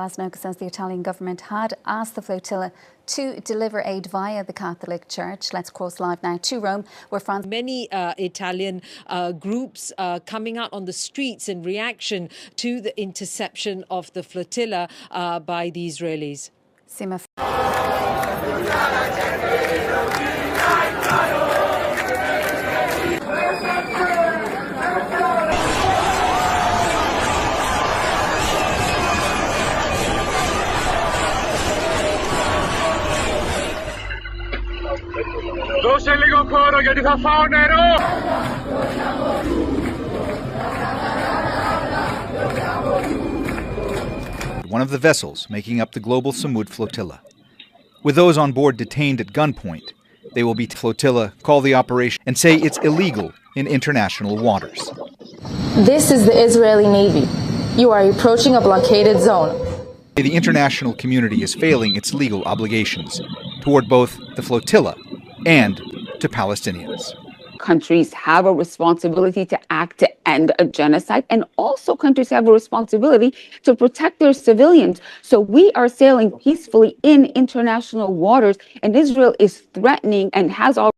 Lasnoga says the Italian government had asked the flotilla to deliver aid via the Catholic Church. Let's cross live now to Rome, where France... Many Italian groups coming out on the streets in reaction to the interception of the flotilla by the Israelis. Sima. One of the vessels making up the global Samud flotilla. With those on board detained at gunpoint, they will be flotilla, call the operation, and say it's illegal in international waters. This is the Israeli Navy. You are approaching a blockaded zone. The international community is failing its legal obligations toward both the flotilla and to Palestinians. Countries have a responsibility to act to end a genocide, and also countries have a responsibility to protect their civilians. So we are sailing peacefully in international waters, and Israel is threatening and has already...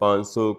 500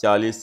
40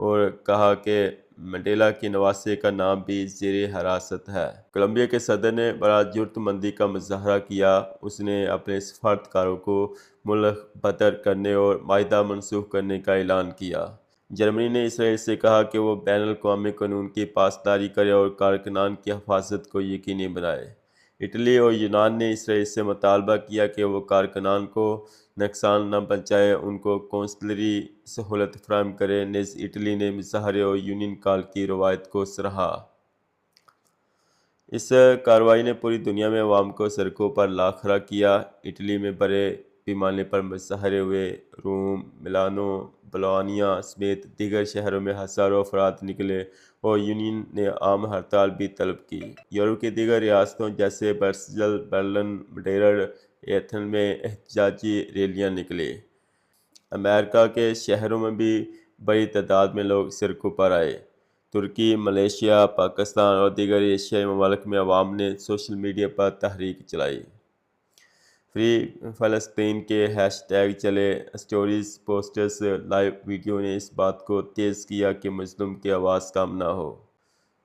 اور کہا کہ Mandela کے نواسے کا نام بھی زیر حراست ہے۔ کولمبیا کے صدر نے بڑا جرات مندی کا مظاہرہ کیا۔ اس نے اپنے سفارتکاروں کو ملک بدر کرنے اور معاہدہ منسوخ کرنے کا اعلان کیا۔ جرمنی نے اسرائیل سے کہا کہ وہ بین الاقوامی قانون کی پاسداری کرے اور کارکنان کی حفاظت کو یقینی بنائے۔ اٹلی اور یونان نے اسرائیل سے مطالبہ کیا کہ وہ کارکنان کو نقصان نہ پہنچائے، ان کو کونسلری سہولت فراہم کرے۔ نیز اٹلی نے مظاہرے اور یونین کال کی روایت کو سراہا۔ اس کارروائی نے پوری دنیا میں عوام کو سڑکوں پر لا کھڑا کیا۔ اٹلی میں بڑے پیمانے پر مظاہرے ہوئے۔ روم، ملانو، بولونیا سمیت دیگر شہروں میں ہزاروں افراد نکلے اور یونین نے عام ہڑتال بھی طلب کی۔ یورپ کی دیگر ریاستوں جیسے برسلز، برلن، میڈرڈ، ایتھن میں احتجاجی ریلیاں نکلیں۔ امریکہ کے شہروں میں بھی بڑی تعداد میں لوگ سڑکوں پر آئے۔ ترکی، ملیشیا، پاکستان اور دیگر ایشیائی ممالک میں عوام نے سوشل میڈیا پر تحریک چلائی۔ فری فلسطین کے ہیش ٹیگ چلے۔ اسٹوریز، پوسٹرز، لائیو ویڈیو نے اس بات کو تیز کیا کہ مظلوم کی آواز کم نہ ہو۔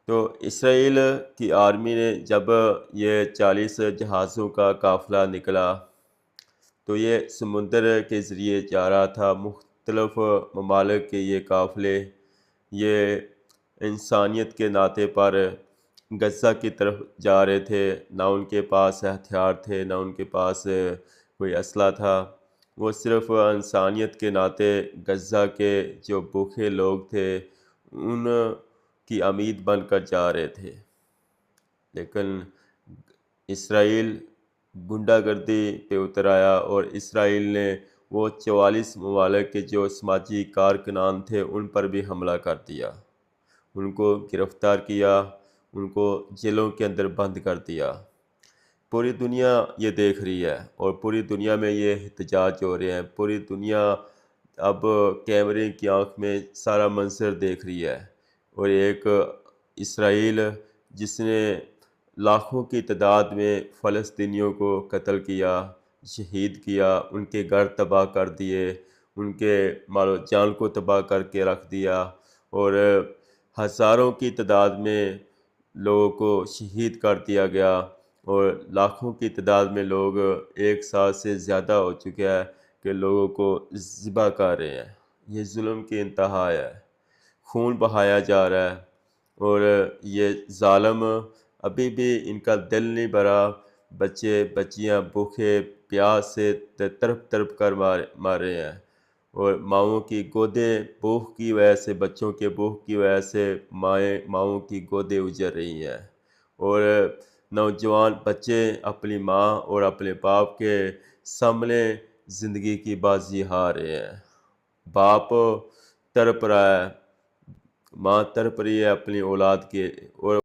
تو اسرائیل کی آرمی نے جب یہ 40 جہازوں کا قافلہ نکلا تو یہ سمندر کے ذریعے جا رہا تھا۔ مختلف ممالک کے یہ قافلے یہ انسانیت کے ناطے پر غزہ کی طرف جا رہے تھے۔ نہ ان کے پاس ہتھیار تھے، نہ ان کے پاس کوئی اسلحہ تھا۔ وہ صرف انسانیت کے ناطے غزہ کے جو بھوکے لوگ تھے ان کی امید بن کر جا رہے تھے۔ لیکن اسرائیل گنڈا گردی پہ اتر آیا اور اسرائیل نے وہ 44 ممالک کے جو سماجی کارکنان تھے ان پر بھی حملہ کر دیا، ان کو گرفتار کیا، ان کو جیلوں کے اندر بند کر دیا۔ پوری دنیا یہ دیکھ رہی ہے اور پوری دنیا میں یہ احتجاج ہو رہے ہیں۔ پوری دنیا اب کیمرے کی آنکھ میں سارا منظر دیکھ رہی ہے، اور ایک اسرائیل جس نے لاکھوں کی تعداد میں فلسطینیوں کو قتل کیا، شہید کیا، ان کے گھر تباہ کر دیے، ان کے مال و جان کو تباہ کر کے رکھ دیا، اور ہزاروں کی تعداد میں لوگوں کو شہید کر دیا گیا، اور لاکھوں کی تعداد میں لوگ، 1 سال سے زیادہ ہو چکا ہے کہ لوگوں کو ذبح کر رہے ہیں۔ یہ ظلم کی انتہا ہے، خون بہایا جا رہا ہے، اور یہ ظالم ابھی بھی ان کا دل نہیں بھرا۔ بچے بچیاں بھوکے پیاس سے تڑپ تڑپ کر مار رہے ہیں، اور ماؤں کی گودیں بھوک کی وجہ سے، بچوں کے بھوک کی وجہ سے ماؤں کی گودیں اجڑ رہی ہیں، اور نوجوان بچے اپنی ماں اور اپنے باپ کے سامنے زندگی کی بازی ہار رہے ہیں۔ باپ تڑپ رہا ہے، ماں تڑپ رہی ہے اپنی اولاد کے، اور